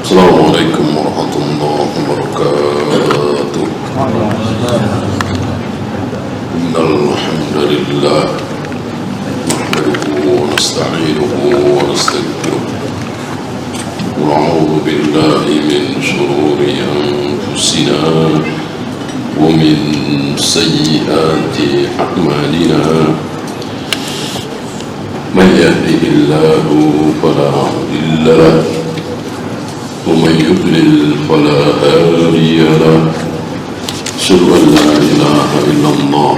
السلام عليكم ورحمة الله وبركاته. إن الحمد لله نحمده ونستعينه ونستغفره ونعوذ بالله من شرور أنفسنا ومن سيئات أعمالنا. من يهده الله فلا مضل له ومن يضلل فلا هادي له. أشهد أن لا إله إلا الله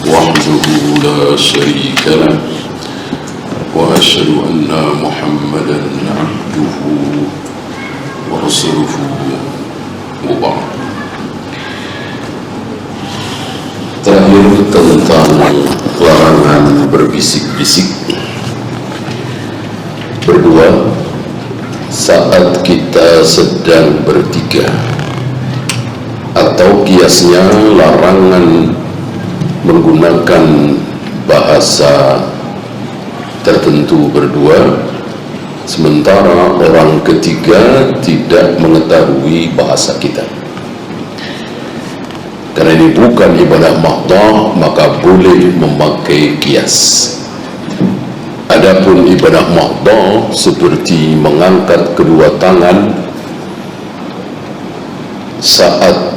وحده لا شريك له وأشهد أن محمدا عبده ورسوله وبعد. Terakhir tentang larangan berbisik-bisik berdua saat kita sedang bertiga, atau kiasnya larangan menggunakan bahasa tertentu berdua sementara orang ketiga tidak mengetahui bahasa kita. Karena ini bukan ibadah mahdhah, maka boleh memakai kias. Adapun ibadah mahdhah seperti mengangkat kedua tangan saat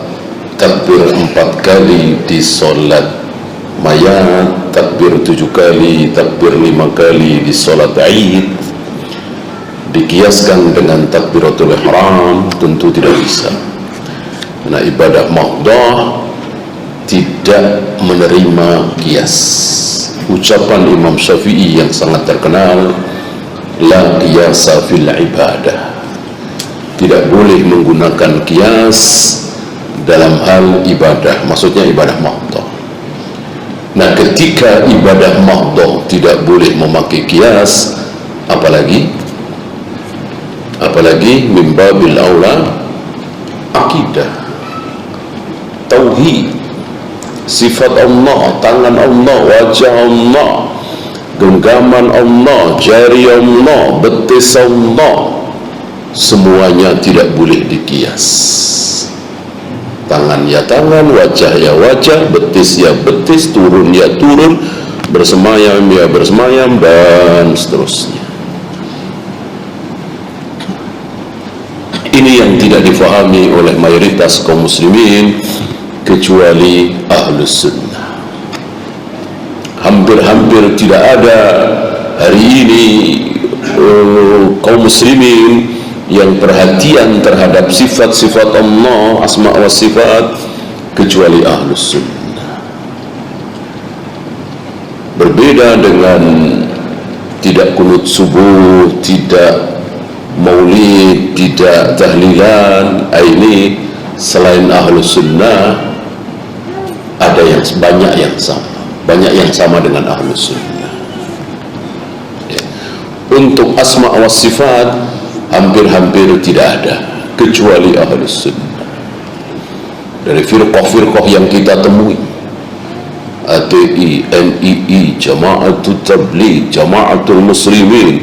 takbir 4 kali di solat mayat, takbir 7 kali, takbir 5 kali di solat Aid, dikiaskan dengan takbiratul ihram, tentu tidak bisa. Karena ibadah mahdhah tidak menerima kias. Ucapan Imam Syafi'i yang sangat terkenal, la qiyasa fil ibadah, tidak boleh menggunakan kias dalam hal ibadah, maksudnya ibadah mahdhah. Nah, ketika ibadah mahdhah tidak boleh memakai kias, apalagi min babil aula akidah, tauhid, sifat Allah, tangan Allah, wajah Allah, genggaman Allah, jari Allah, betis Allah, semuanya tidak boleh dikias. Tangan ya tangan, wajah ya wajah, betis ya betis, turun ya turun, bersemayam ya bersemayam, dan seterusnya. Ini yang tidak difahami oleh mayoritas kaum muslimin kecuali Ahlus Sunnah. Hampir-hampir tidak ada hari ini kaum muslimin yang perhatian terhadap sifat-sifat Allah, asma wa sifat, kecuali Ahlus Sunnah. Berbeda dengan tidak kunut subuh, tidak maulid, tidak tahlilan, ini selain Ahlus Sunnah ada yang banyak yang sama dengan Ahlus Sunnah. Untuk asma wa sifat hampir-hampir tidak ada kecuali Ahlus Sunnah. Dari firqah-firqah yang kita temui, ATI, NII, Jama'atul Tabligh, Jama'atul Muslimin,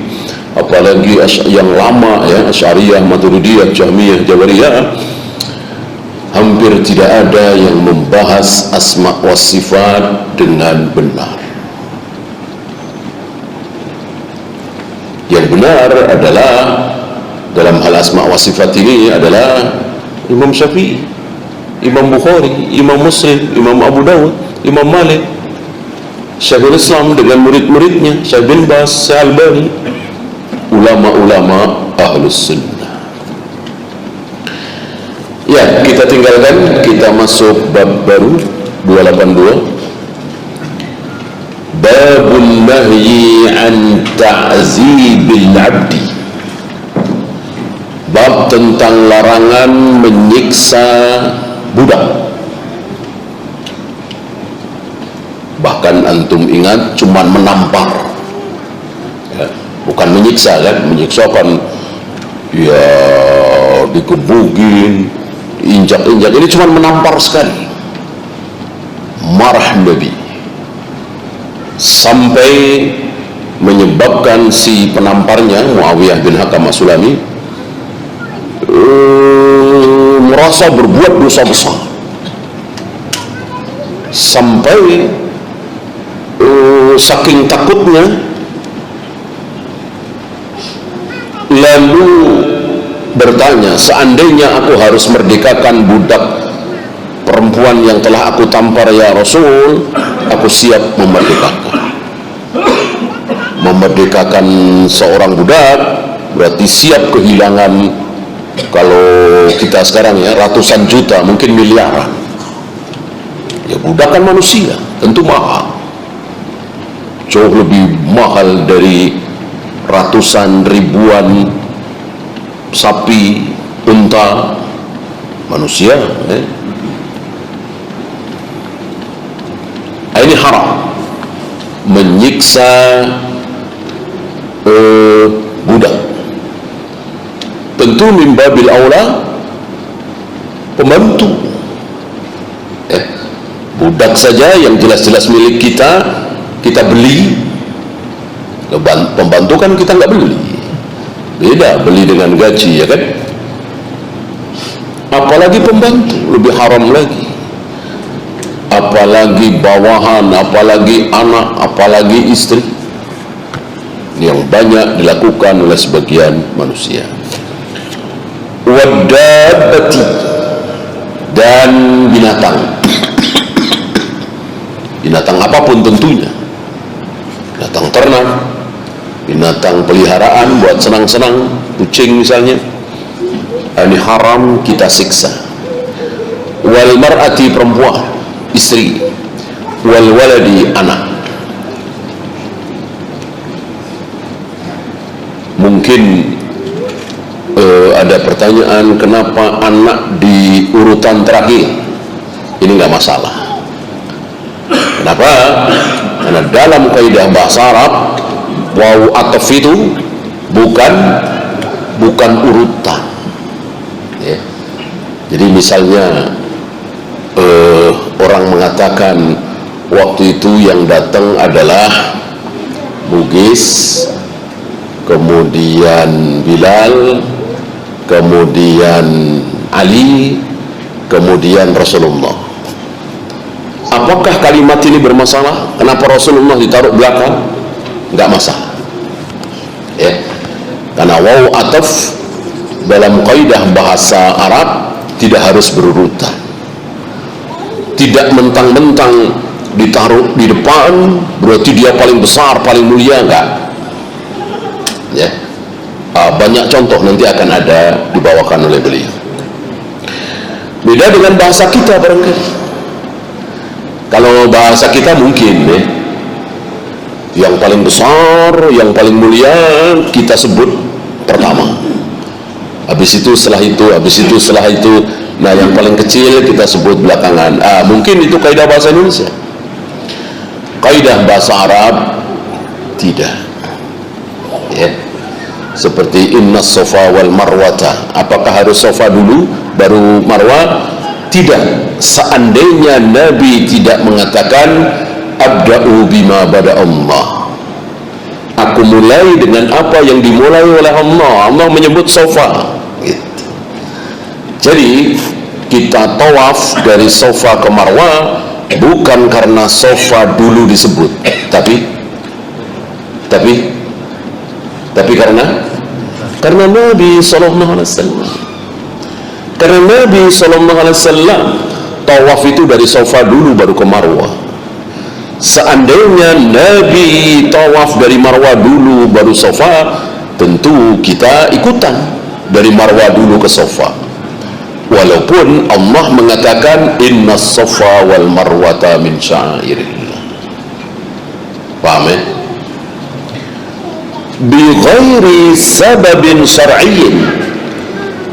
apalagi yang lama ya, Asy'ariyah, Maturidiyah, Jahmiyah, Jabariyah, hampir tidak ada yang membahas asma wa sifat dengan benar. Yang benar adalah dalam hal asma wa sifat ini adalah Imam Syafi'i, Imam Bukhari, Imam Muslim, Imam Abu Dawud, Imam Malik, Syekhul Islam dengan murid-muridnya, Syekh bin Baz, Syekh Albani, ulama-ulama Ahlus Sunnah. Ya, kita tinggalkan, kita masuk bab baru 282, babun nahyi an ta'zibil abdi, bab tentang larangan menyiksa budak. Bahkan antum ingat, cuman menampar ya, bukan menyiksa kan. Menyiksa kan ya dikebukin, injak-injak. Ini cuma menampar sekali. Marah Nabi sampai menyebabkan si penamparnya Muawiyah bin Hakam As-Sulami merasa berbuat dosa besar sampai saking takutnya lalu bertanya, seandainya aku harus merdekakan budak perempuan yang telah aku tampar ya Rasul, aku siap memerdekakan seorang budak, berarti siap kehilangan, kalau kita sekarang ya ratusan juta, mungkin miliaran. Ya budak kan manusia, tentu mahal, jauh lebih mahal dari ratusan ribuan sapi, unta, manusia. Ini haram, menyiksa budak. Tentu mimbabil aula pembantu. Budak saja yang jelas-jelas milik kita, kita beli. Pembantu kan kita nggak beli, beda beli dengan gaji, ya kan? Apalagi pembantu, lebih haram lagi. Apalagi bawahan, apalagi anak, apalagi istri. Ini yang banyak dilakukan oleh sebagian manusia. Wadabati, dan binatang. Binatang apapun tentunya. Binatang ternak, binatang peliharaan buat senang-senang, kucing misalnya, ini haram kita siksa. Wal mar'ati, perempuan, istri, wal waladi, anak. Mungkin ada pertanyaan, kenapa anak di urutan terakhir? Ini nggak masalah. Kenapa? Karena dalam kaidah bahasa Arab, wawu ataf itu bukan urutan, ya. Jadi misalnya orang mengatakan waktu itu yang datang adalah Bugis, kemudian Bilal, kemudian Ali, kemudian Rasulullah. Apakah kalimat ini bermasalah? Kenapa Rasulullah ditaruh belakang? Enggak masalah, ya. Karena wawu ataf dalam kaidah bahasa Arab tidak harus berurutan, tidak mentang-mentang ditaruh di depan berarti dia paling besar, paling mulia, enggak, ya. Banyak contoh nanti akan ada dibawakan oleh beliau. Beda dengan bahasa kita barangkali. Kalau bahasa kita mungkin, ya, yang paling besar, yang paling mulia kita sebut pertama, habis itu setelah itu, nah yang paling kecil kita sebut belakangan. Mungkin itu kaidah bahasa Indonesia. Kaidah bahasa Arab tidak, ya. Seperti innas sofa wal marwata, apakah harus sofa dulu baru marwah? Tidak. Seandainya Nabi tidak mengatakan abda'u bima bada Allah, aku mulai dengan apa yang dimulai oleh Allah. Allah menyebut sofa, gitu. Jadi kita tawaf dari sofa ke marwah bukan karena sofa dulu disebut, tapi karena Nabi sallallahu alaihi wasallam. Karena Nabi sallallahu alaihi wasallam tawaf itu dari sofa dulu baru ke marwah. Seandainya Nabi tawaf dari marwah dulu baru sofa, tentu kita ikutan dari marwah dulu ke sofa. Walaupun Allah mengatakan innas sofa wal marwata min sya'airillah. Paham, ya? Bi ghairi sababin syar'iyyin,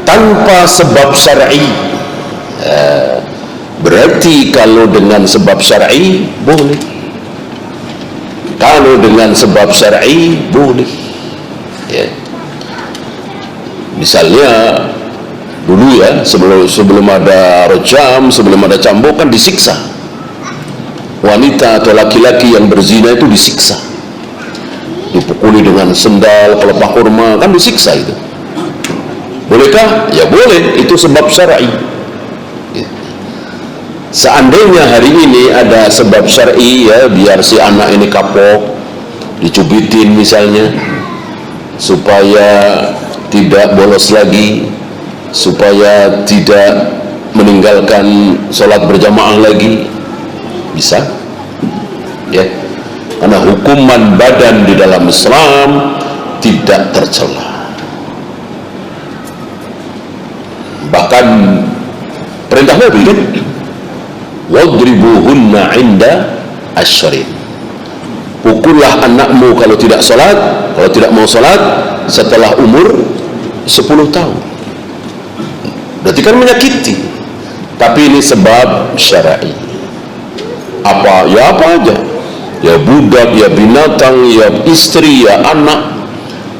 tanpa sebab syar'i. Berarti kalau dengan sebab syar'i boleh, kalau dengan sebab syar'i boleh, ya. Misalnya dulu, ya, sebelum ada rejam, sebelum ada cambuk kan disiksa. Wanita atau laki-laki yang berzina itu disiksa, dipukuli dengan sendal, pelepah kurma, kan disiksa itu. Boleh Bolehkah? Ya boleh, itu sebab syar'i. Seandainya hari ini ada sebab syar'i, ya, biar si anak ini kapok, dicubitin misalnya, supaya tidak bolos lagi, supaya tidak meninggalkan sholat berjamaah lagi, bisa, ya, karena hukuman badan di dalam Islam tidak tercela. Bahkan perintah Nabi kan, wadribuhunna inda asyrin, pukullah anakmu kalau tidak sholat, kalau tidak mau sholat setelah umur 10 tahun. Berarti kan menyakiti, tapi ini sebab syar'i. Apa? Ya apa aja, ya budak, ya binatang, ya istri, ya anak.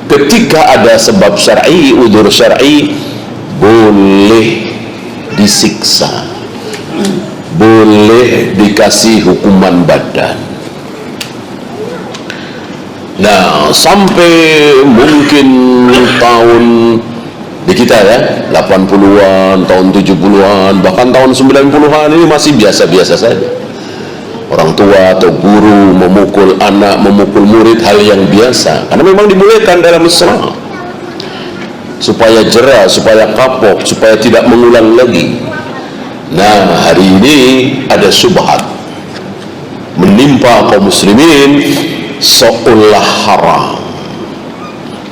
Ketika ada sebab syar'i, udzur syar'i, boleh disiksa, boleh dikasih hukuman badan. Nah, sampai mungkin tahun di kita, ya, 80-an, tahun 70-an, bahkan tahun 90-an ini masih biasa-biasa saja. Orang tua atau guru memukul anak, memukul murid, hal yang biasa, karena memang dibolehkan dalam Islam, supaya jera, supaya kapok, supaya tidak mengulang lagi. Nah, hari ini ada syubhat menimpa kaum muslimin, seolah haram.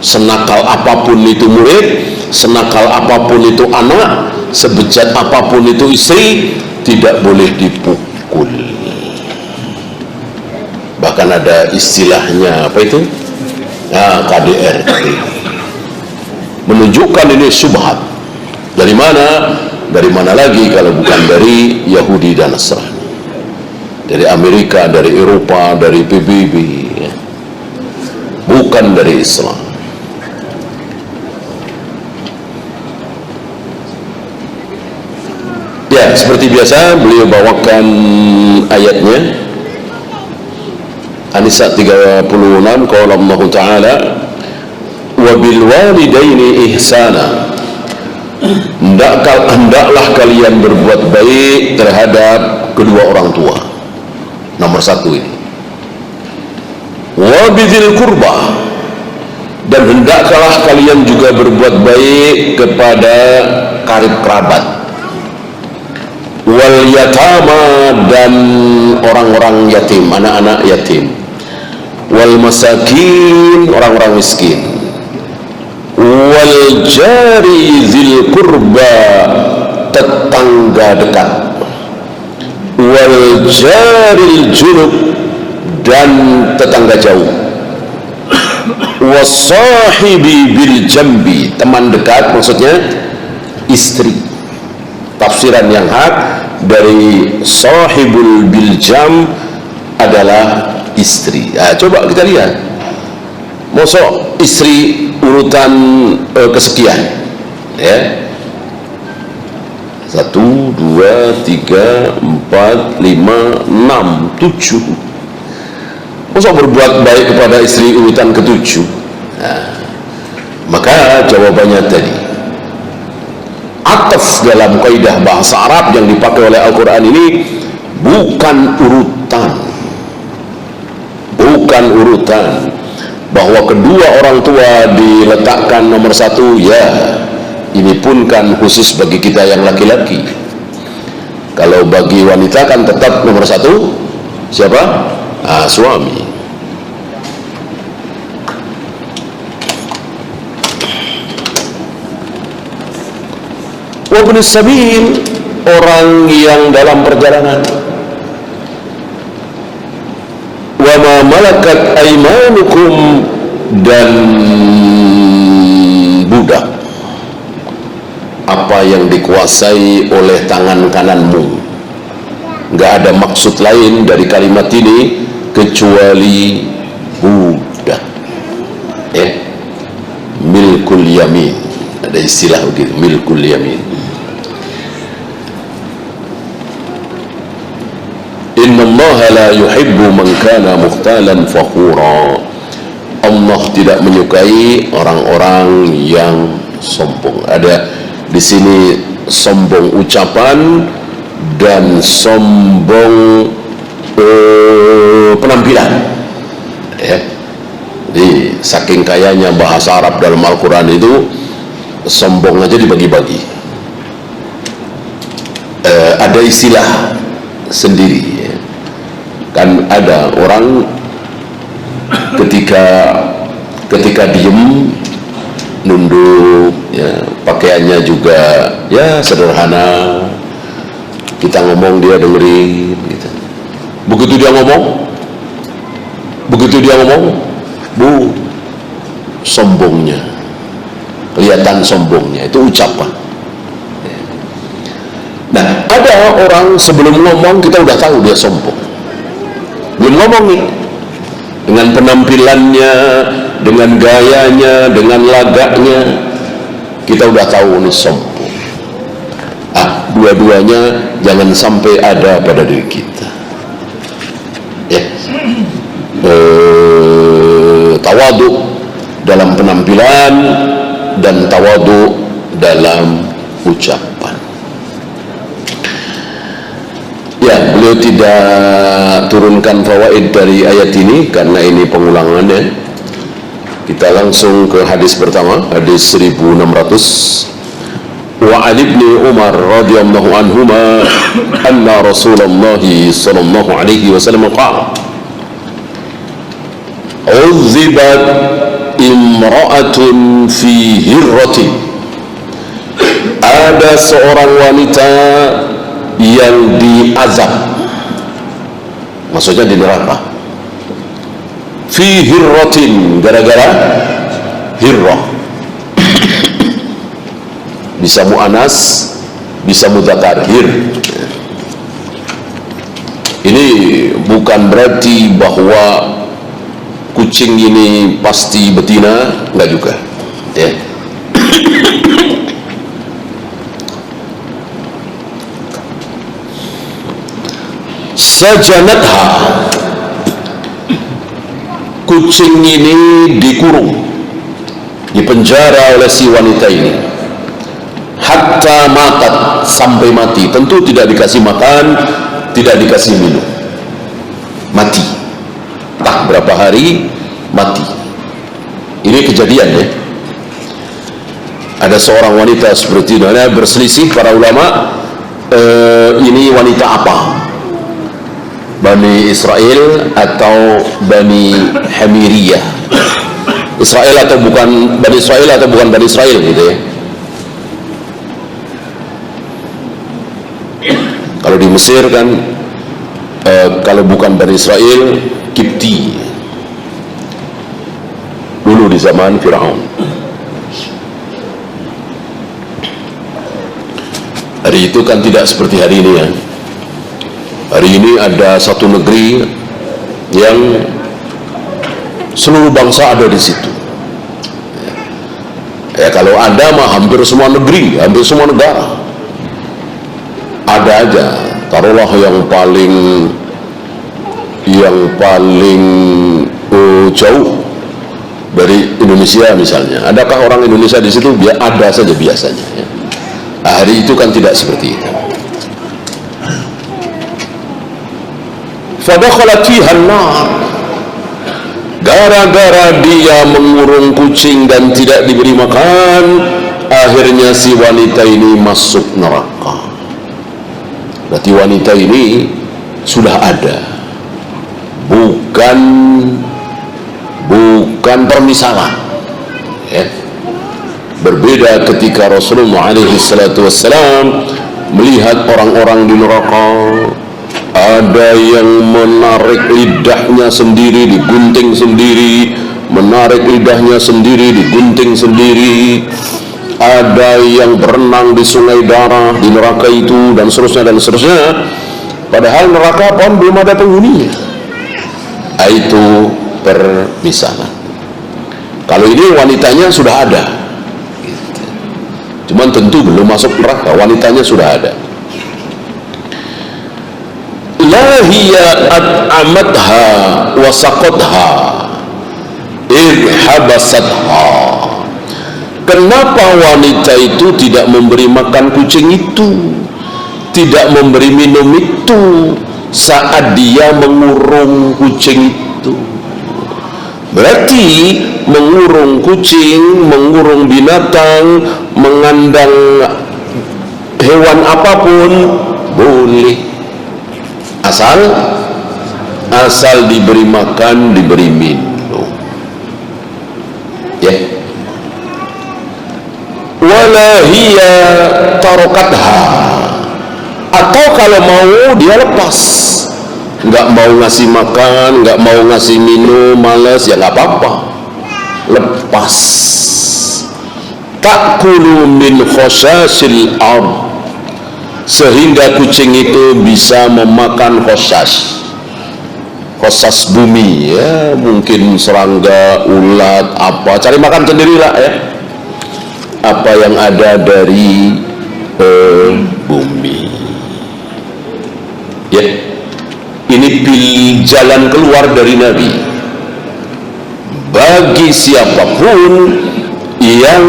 Senakal apapun itu murid, senakal apapun itu anak, sebejat apapun itu istri, tidak boleh dipukul. Bahkan ada istilahnya, apa itu? Nah, KDRT. Menunjukkan ini syubhat. Dari mana? Dari mana lagi kalau bukan dari Yahudi dan Nasrani, dari Amerika, dari Eropa, dari PBB, ya. Bukan dari Islam. Ya, seperti biasa beliau bawakan ayatnya. An-Nisa 36, qala Allah Ta'ala, wa bil walidaini ihsana, hendaklah kalian berbuat baik terhadap kedua orang tua. Nomor 1 ini. Wa bidzil qurba, dan hendaklah kalian juga berbuat baik kepada karib kerabat. Wal yatama, dan orang-orang yatim, anak-anak yatim. Wal masakin, orang-orang miskin. Wal jari zil qurba, tetangga dekat. Wal jaril junub, dan tetangga jauh. Wasahibi bil jambi, teman dekat maksudnya istri. Tafsiran yang hak dari sahibul biljam adalah istri. Nah, coba kita lihat, mosok istri urutan kesekian, ya, 1, 2, 3, 4, 5, 6, 7. Mosok berbuat baik kepada istri urutan ke-7. Nah, maka jawabannya tadi, ataf dalam kaidah bahasa Arab yang dipakai oleh Al-Quran ini bukan urutan, bahwa kedua orang tua diletakkan nomor 1, ya, ini pun kan khusus bagi kita yang laki-laki. Kalau bagi wanita kan tetap nomor 1 siapa? Suami. Wabnis sabil, orang yang dalam perjalanan. Wa ma malakat aimanukum, dan budak, apa yang dikuasai oleh tangan kananmu. Nggak ada maksud lain dari kalimat ini kecuali budak, ya. Milkul yamin, ada istilah begitu, milkul yamin. Innallaha la yuhibbu man kana mukhtalan fakhura. Allah tidak menyukai orang-orang yang sombong. Ada di sini sombong ucapan dan sombong penampilan. Ya. Jadi saking kayanya bahasa Arab dalam Al-Quran itu, sombong aja dibagi-bagi. Ada istilah sendiri. Ya. Kan ada orang ketika diem, nunduk, ya, pakaiannya juga ya sederhana, kita ngomong dia dengerin gitu. Begitu dia ngomong, sombongnya kelihatan, sombongnya itu ucapan. Nah, ada orang sebelum ngomong kita udah tahu dia sombong, belum ngomong nih, dengan penampilannya, dengan gayanya, dengan lagaknya, kita udah tahu nih sombong. Dua-duanya jangan sampai ada pada diri kita. Ya, tawadu dalam penampilan dan tawadu dalam ucapan. Ya, beliau tidak turunkan fawaid dari ayat ini karena ini pengulangannya. Kita langsung ke hadis pertama, hadis 1600. Wa Ali bin Umar radhiyallahu anhuma anna Rasulullah sallallahu alaihi wasallam qala: "Uzibat imra'atun fi hirratin." Ada seorang wanita yang diazab, maksudnya di neraka. Fi hirratin, gara-gara hirrah. Bisa mu'anas, bisa mudzakkar, hir. Ini bukan berarti bahwa kucing ini pasti betina, enggak juga, ya. Sajanatha, kucing ini dikurung, dipenjara oleh si wanita ini, hatta matat, sampai mati. Tentu tidak dikasih makan, tidak dikasih minum, mati. Tak berapa hari mati. Ini kejadian, ya. Ada seorang wanita seperti ini, berselisih para ulama, ini wanita apa, Bani Israel atau Bani Hamiriyah. Israel atau bukan Bani Israel, atau bukan Bani Israel, gitu ya. Kalau di Mesir kan, kalau bukan Bani Israel, Kipti, dulu di zaman Firaun. Hari itu kan tidak seperti hari ini, ya. Hari ini ada satu negeri yang seluruh bangsa ada di situ. Ya, kalau ada mah hampir semua negeri, hampir semua negara ada aja. Taruhlah yang paling jauh dari Indonesia misalnya. Adakah orang Indonesia di situ? Ada saja biasanya, ya. Hari itu kan tidak seperti itu. Fadakhalat fiha an-nar, gara-gara dia mengurung kucing dan tidak diberi makan, akhirnya si wanita ini masuk neraka. Berarti wanita ini sudah ada, bukan permisalan, ya. Berbeda ketika Rasulullah SAW melihat orang-orang di neraka. Ada yang menarik lidahnya sendiri, digunting sendiri, menarik lidahnya sendiri, digunting sendiri. Ada yang berenang di sungai darah di neraka itu, dan seterusnya dan seterusnya. Padahal neraka pun belum ada penghuninya. Itu permisalan. Kalau ini wanitanya sudah ada, gitu. Cuman tentu belum masuk neraka, wanitanya sudah ada. La hiya at'amatha wa saqatha idh habasatha. Kenapa wanita itu tidak memberi makan kucing itu, tidak memberi minum itu saat dia mengurung kucing itu? Berarti mengurung kucing, mengurung binatang, mengandang hewan apapun boleh, asal diberi makan, diberi minum, ya. Wala hiya tarokatha, atau kalau mau dia lepas, nggak mau ngasih makan, nggak mau ngasih minum, malas, ya nggak apa-apa, lepas. Takulu min khosasil ard, sehingga kucing itu bisa memakan khosas bumi, ya, mungkin serangga, ulat, apa, cari makan sendirilah, ya, apa yang ada dari bumi, ya. Ini jalan keluar dari Nabi bagi siapapun yang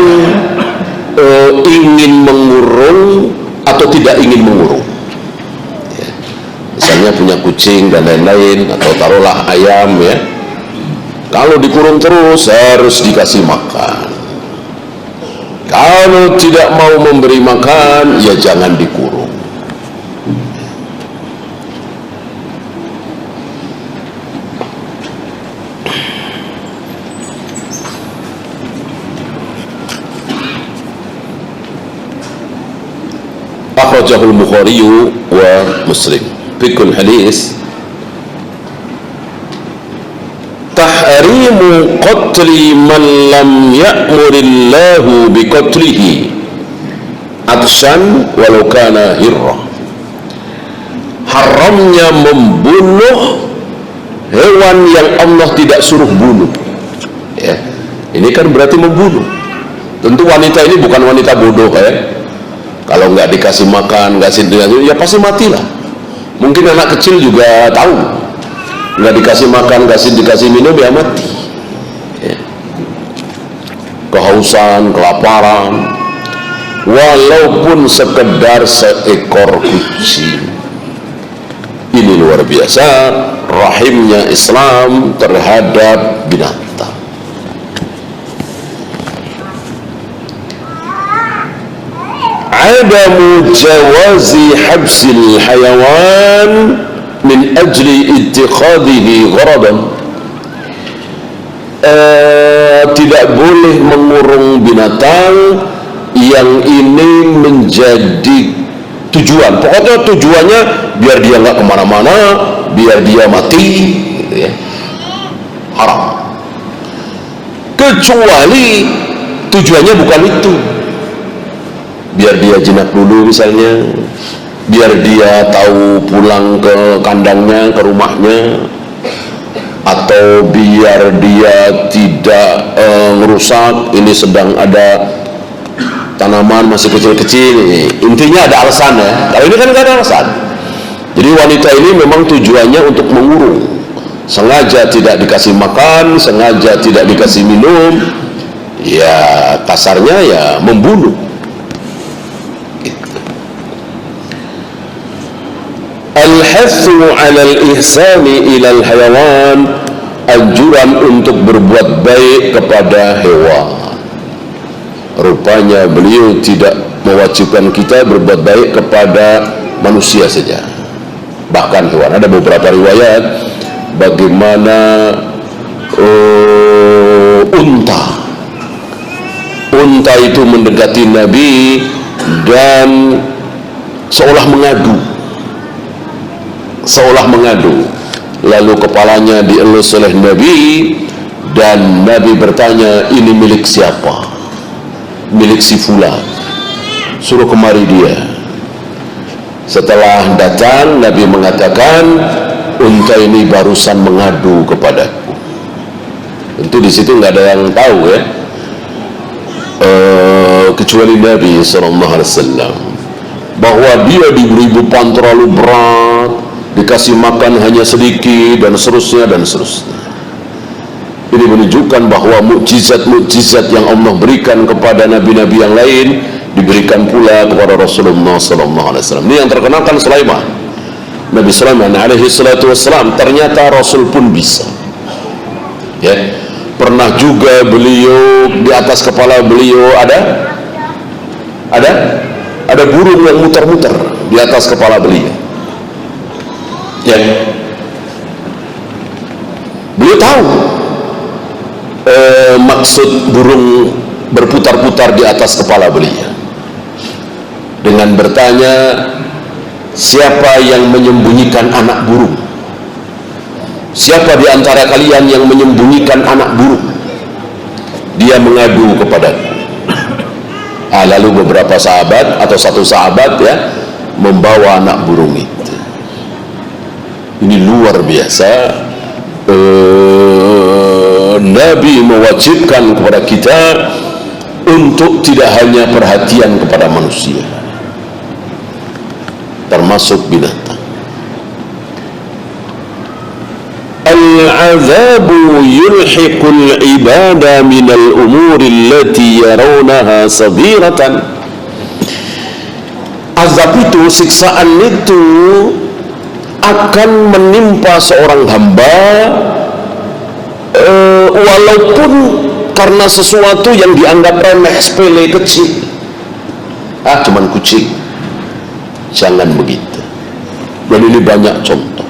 ingin mengurung atau tidak ingin mengurung, ya. Misalnya punya kucing dan lain-lain, atau taruhlah ayam, ya, kalau dikurung terus harus dikasih makan. Kalau tidak mau memberi makan, ya jangan dikurung. Akhrajahul Bukhari wa Muslim. Fikul hadis, tahrimu qatli man lam ya'murillahu biqatlihi atshan walau kana hirra. Haramnya membunuh hewan yang Allah tidak suruh bunuh, ya. Ini kan berarti membunuh. Tentu wanita ini bukan wanita bodoh, ya. Kalau nggak dikasih makan, nggak kasih, ya pasti matilah. Mungkin anak kecil juga tahu, nggak dikasih makan, dikasih minum, ya mati, ya. Kehausan, kelaparan, walaupun sekedar seekor kucing. Ini luar biasa rahimnya Islam terhadap binatang. Adamu jawazi habsil hayawan min ajli ittikhadihi gharadan. Tidak boleh mengurung binatang yang ini menjadi tujuan. Pokoknya tujuannya biar dia nggak kemana-mana, biar dia mati, gitu, ya. Haram. Kecuali tujuannya bukan itu. Biar dia jinak dulu misalnya, biar dia tahu pulang ke kandangnya, ke rumahnya, atau biar dia tidak merusak, ini sedang ada tanaman masih kecil-kecil. Intinya ada alasan, ya. Kalau ini kan nggak ada alasan. Jadi wanita ini memang tujuannya untuk mengurung, sengaja tidak dikasih makan, sengaja tidak dikasih minum, ya kasarnya ya membunuh. Al-hathu 'ala al-ihsani ila al-hayawan, anjuran untuk berbuat baik kepada hewan. Rupanya beliau tidak mewajibkan kita berbuat baik kepada manusia saja, bahkan hewan. Ada beberapa riwayat bagaimana unta itu mendekati Nabi dan seolah mengadu, lalu kepalanya dielus oleh Nabi dan Nabi bertanya, ini milik siapa? Milik si fulan, suruh kemari dia. Setelah datang, Nabi mengatakan, unta ini barusan mengadu kepadaku. Tentu di situ nggak ada yang tahu, ya, kecuali Nabi SAW, bahwa dia diberi beban terlalu berat, dikasih makan hanya sedikit, dan seterusnya dan seterusnya. Ini menunjukkan bahwa mukjizat-mukjizat yang Allah berikan kepada nabi-nabi yang lain diberikan pula kepada Rasulullah SAW. Ini yang terkenalkan Sulaiman. Nabi Sulaiman alaihi salatu wassalam, ternyata Rasul pun bisa. Ya, pernah juga beliau di atas kepala beliau ada burung yang muter-muter di atas kepala beliau. Ya, beliau tahu maksud burung berputar-putar di atas kepala beliau dengan bertanya, siapa yang menyembunyikan anak burung? Siapa di antara kalian yang menyembunyikan anak burung? Dia mengadu kepadaku. Lalu beberapa sahabat atau satu sahabat ya membawa anak burung itu. Ini luar biasa. Nabi mewajibkan kepada kita untuk tidak hanya perhatian kepada manusia, termasuk binatang. Al-'adzabu yulhiqul ibada minal umuri allati yarawnaha sabiratan. Azab itu, siksaan itu akan menimpa seorang hamba walaupun karena sesuatu yang dianggap remeh, sepele, kecil. Cuman kucing. Jangan begitu. Dan ini banyak contoh.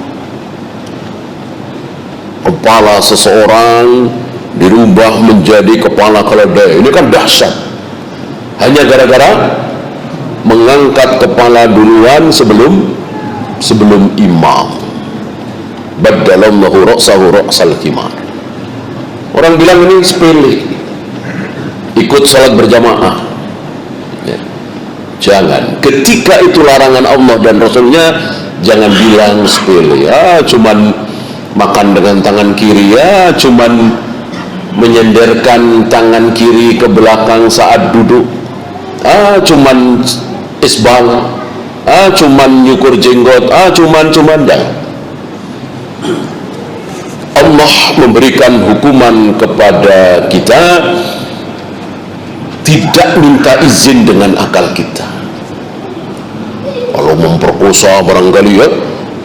Kepala seseorang dirubah menjadi kepala keledai. Ini kan dahsyat. Hanya gara-gara mengangkat kepala duluan sebelum imam. Baddalallahu ra'sahu ra'sal himar. Orang bilang ini sepele, ikut sholat berjamaah ya. Jangan, ketika itu larangan Allah dan Rasulnya, jangan bilang sepele. Cuman makan dengan tangan kiri, cuman menyenderkan tangan kiri ke belakang saat duduk, cuman isbal, cuman nyukur jenggot, cuman jangan. Allah memberikan hukuman kepada kita, tidak minta izin dengan akal kita. Kalau memperkosa barangkali ya,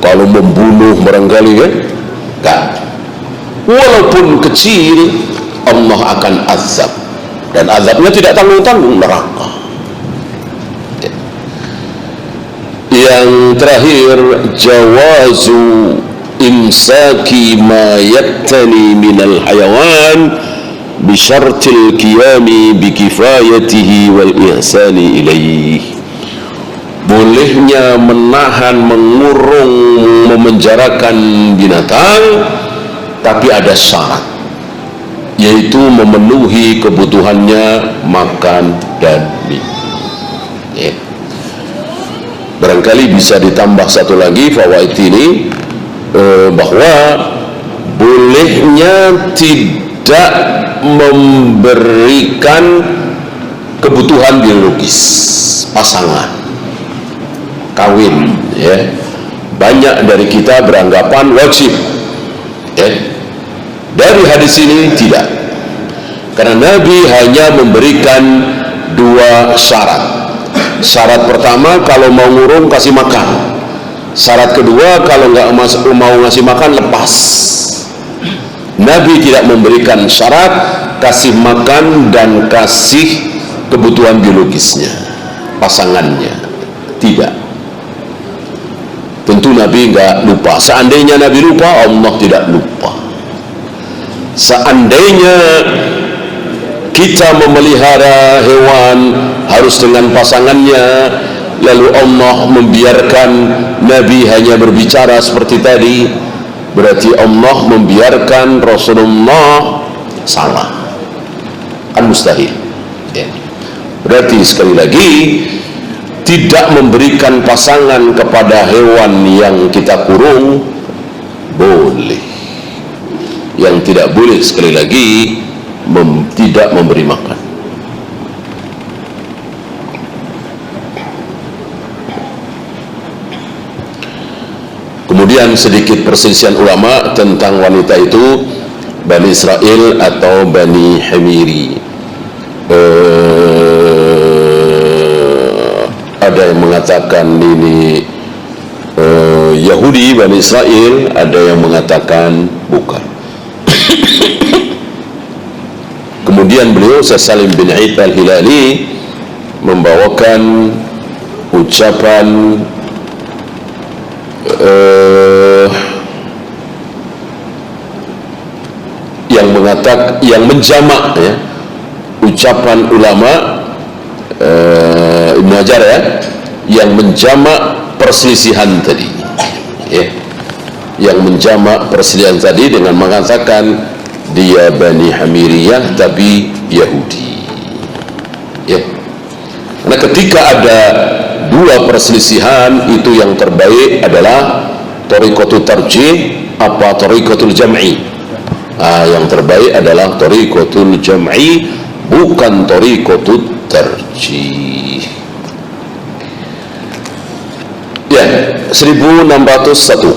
kalau membunuh barangkali ya, enggak. Walaupun kecil, Allah akan azab, dan azabnya tidak tanggung-tanggung, neraka. Yang terakhir, jawazu imsaki ma yaktani minal hayawan bisyartil qiyami bikifayatihi wal ihsani ilaih. Bolehnya menahan, mengurung, memenjarakan binatang, tapi ada syarat, yaitu memenuhi kebutuhannya makan dan minum. Barangkali bisa ditambah satu lagi fawaid ini, bahwa bolehnya tidak memberikan kebutuhan biologis pasangan kawin ya. Banyak dari kita beranggapan wajib ya. Dari hadis ini tidak, karena Nabi hanya memberikan dua syarat. Syarat pertama, kalau mau ngurung kasih makan. Syarat kedua, kalau nggak mau ngasih makan, lepas. Nabi tidak memberikan syarat kasih makan dan kasih kebutuhan biologisnya, pasangannya, tidak. Tentu Nabi nggak lupa. Seandainya Nabi lupa, Allah tidak lupa. Seandainya kita memelihara hewan harus dengan pasangannya, lalu Allah membiarkan Nabi hanya berbicara seperti tadi, berarti Allah membiarkan Rasulullah salah, kan mustahil ya. Berarti sekali lagi, tidak memberikan pasangan kepada hewan yang kita kurung boleh. Yang tidak boleh sekali lagi, tidak memberi makan. Kemudian sedikit perselisihan ulama tentang wanita itu Bani Israel atau Bani Hamiri. Ada yang mengatakan ini Yahudi Bani Israel, ada yang mengatakan bukan. Kemudian beliau Salim bin Aid al-Hilali membawakan ucapan yang menjamak ya, ucapan ulama Ibnu Hajar ya, yang menjamak perselisihan tadi ya, yang menjamak perselisihan tadi dengan mengatakan dia Bani Hamiriyah tapi Yahudi ya. Karena ketika ada dua perselisihan, itu yang terbaik adalah thariqatul tarjih apa thariqatul jam'i. Yang terbaik adalah thariqatul jam'i, bukan thariqatul tarjih. Ya, 1601.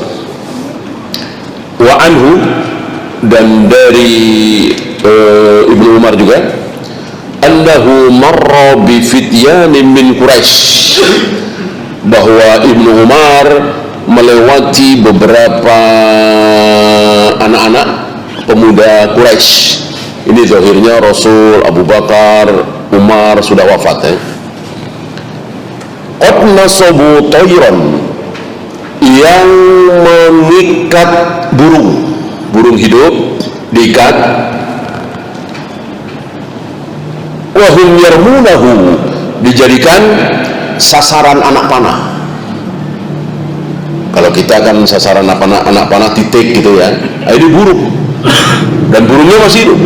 Wa anhu, dan dari Ibnu Umar juga, annahu marra bi fityanin min Quraisy, bahwa Ibnu Umar melewati beberapa anak-anak pemuda Quraisy. Ini zahirnya Rasul, Abu Bakar, Umar sudah wafat ya. Qad nasabu tayran, yang mengikat burung hidup diikat, wahum yarmunahu, dijadikan sasaran anak panah. Kalau kita kan sasaran anak panah titik gitu ya, ini burung, dan burungnya masih hidup.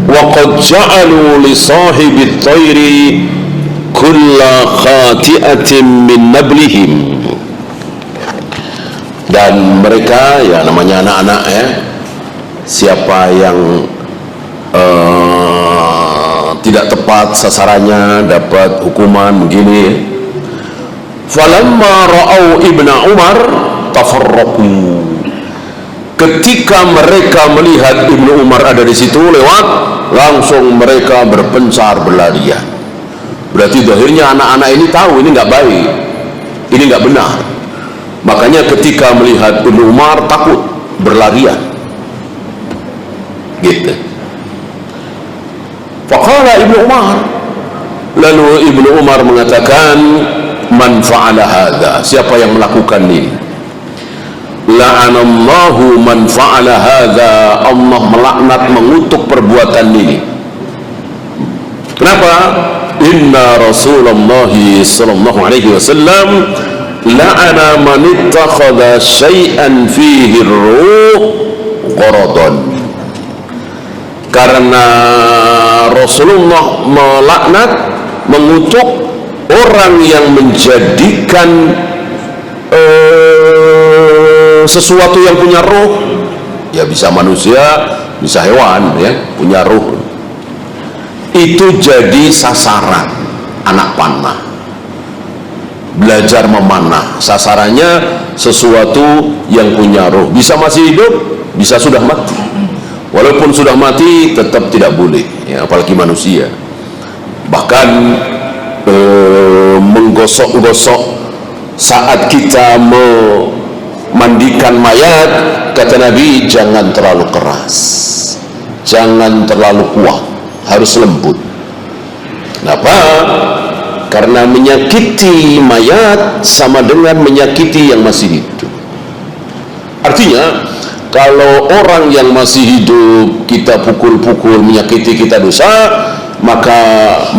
Wa qad ja'alu li sahibit tayri kulla khati'atin min nablihim, dan mereka ya namanya anak-anak ya, siapa yang tidak tepat sasarannya dapat hukuman begini. Falamma ra'au Ibnu Umar tafarraqu, ketika mereka melihat Ibnu Umar ada di situ lewat, langsung mereka berpencar berlarian. Berarti akhirnya anak-anak ini tahu ini nggak baik, ini nggak benar. Makanya ketika melihat Ibnu Umar takut, berlarian gitu. Faqala Ibnu Umar, lalu Ibnu Umar mengatakan, man fa'ala hadza, siapa yang melakukan ini? La'anallahu man fa'ala hadza, Allah melaknat, mengutuk perbuatan ini. Kenapa? Inna Rasulullah sallallahu alaihi wasallam la'ana man ittakhadha syai'an fihi ruh gharadan, karena Rasulullah melaknat, mengutuk orang yang menjadikan sesuatu yang punya roh, ya bisa manusia, bisa hewan ya, punya roh, itu jadi sasaran anak panah. Belajar memanah, sasarannya sesuatu yang punya roh, bisa masih hidup, bisa sudah mati. Walaupun sudah mati tetap tidak boleh ya, apalagi manusia. Bahkan menggosok-gosok saat kita memandikan mayat, kata Nabi, jangan terlalu keras, jangan terlalu kuat, harus lembut. Kenapa? Karena menyakiti mayat sama dengan menyakiti yang masih hidup. Artinya kalau orang yang masih hidup kita pukul-pukul, menyakiti, kita dosa, maka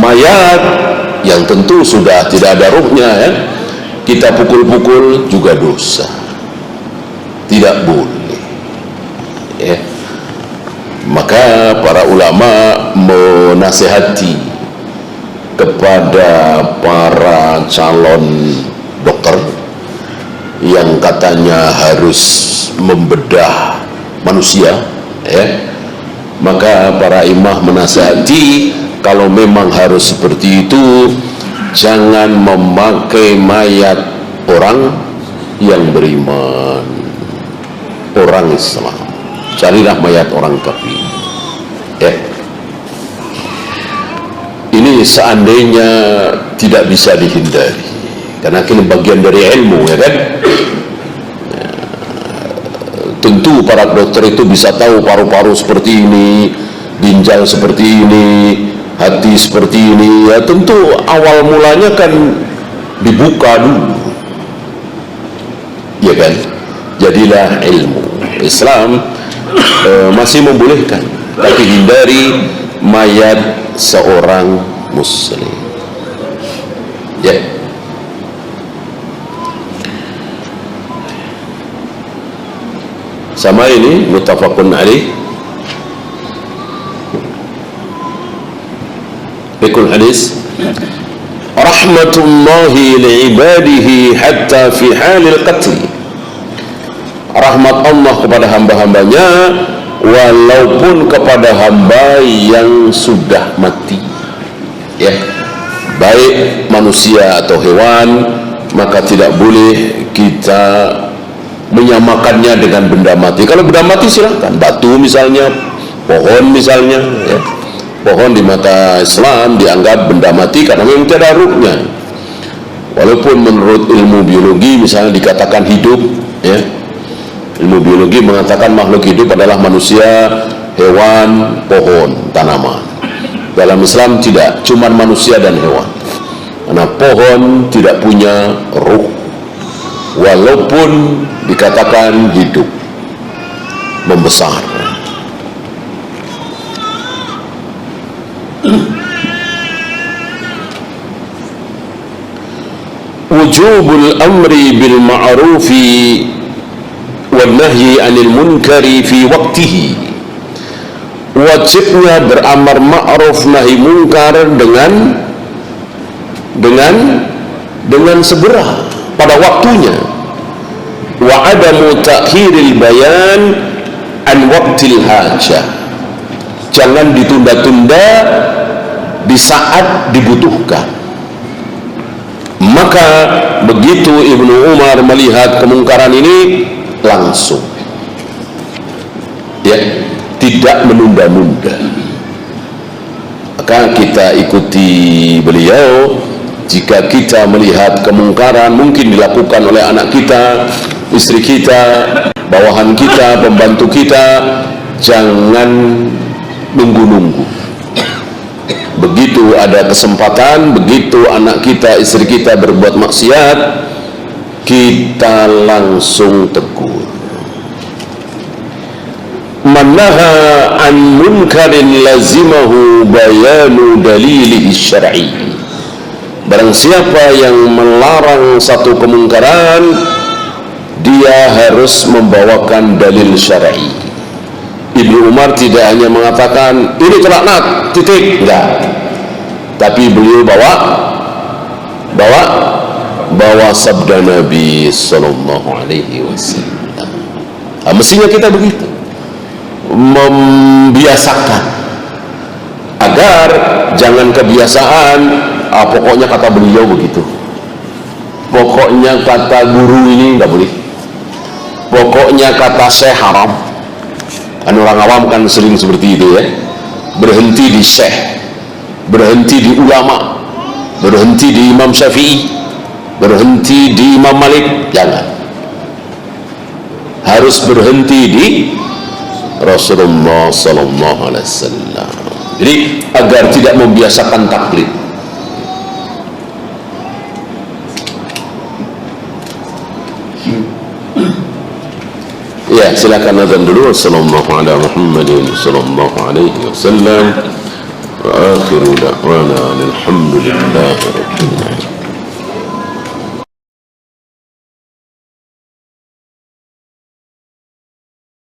mayat yang tentu sudah tidak ada ruhnya ya, kita pukul-pukul juga dosa, tidak boleh ya. Maka para ulama menasihati kepada para calon dokter yang katanya harus membedah manusia ya, maka para imam menasihati, kalau memang harus seperti itu, jangan memakai mayat orang yang beriman, orang Islam. carilah mayat orang kafir. Ya. Ini seandainya tidak bisa dihindari, karena ini bagian dari ilmu, ya kan? Ya, tentu para dokter itu bisa tahu paru-paru seperti ini, ginjal seperti ini, hati seperti ini. Ya tentu awal mulanya kan dibuka dulu, ya kan? Jadilah ilmu. Islam masih membolehkan, tapi hindari mayat seorang muslim. Ya. Sama ini muttafaqun alaih. Fikul hadis, rahmatullahi li'ibadihi hatta fi halil qatl. Rahmat Allah kepada hamba-hambanya walaupun kepada hamba yang sudah mati, ya, baik manusia atau hewan, maka tidak boleh kita menyamakannya dengan benda mati. Kalau benda mati silahkan, batu misalnya, pohon misalnya, ya. Pohon di mata Islam dianggap benda mati karena memang tiada ruhnya, walaupun menurut ilmu biologi misalnya dikatakan hidup, ya. Ilmu biologi mengatakan makhluk hidup adalah manusia, hewan, pohon, tanaman. Dalam Islam tidak, cuma manusia dan hewan. Karena pohon tidak punya ruh, walaupun dikatakan hidup, membesar. Wujubul amri bil ma'rufi wannahyi 'anil munkari fi waqtihi. Wajibnya beramar ma'ruf nahi munkar dengan segera pada waktunya. Wa 'adamu ta'khiril bayan an waqtil hajah. Jangan ditunda-tunda di saat dibutuhkan. Maka begitu Ibnu Umar melihat kemungkaran ini, langsung, ya, tidak menunda-nunda. Maka kita ikuti beliau. Jika kita melihat kemungkaran mungkin dilakukan oleh anak kita, istri kita, bawahan kita, pembantu kita, jangan nunggu-nunggu. Begitu ada kesempatan, begitu anak kita, istri kita berbuat maksiat, kita langsung tegur. Manaha an munkarin lazimahu bayanu dalilihi syar'i. Barang siapa yang melarang satu kemungkaran, dia harus membawakan dalil syar'i. Ibnu Umar tidak hanya mengatakan ini terlaknat, titik, enggak. Tapi beliau bawa sabda Nabi sallallahu alaihi wasallam. Mestinya kita begitu, membiasakan agar jangan kebiasaan. Pokoknya kata beliau begitu, pokoknya kata guru ini nggak boleh, pokoknya kata syekh haram. Kan orang awam kan sering seperti itu, ya, berhenti di syekh, berhenti di ulama, berhenti di Imam Syafi'i, berhenti di Imam Malik. Jangan, harus berhenti di Rasulullah sallallahu alaihi wasallam. Jadi agar tidak membiasakan taklid. Ya, silakan azan dulu. Sallallahu ala Muhammadin sallallahu alaihi wasallam. Wa akhiru da'wana alhamdulillahi rabbil alamin.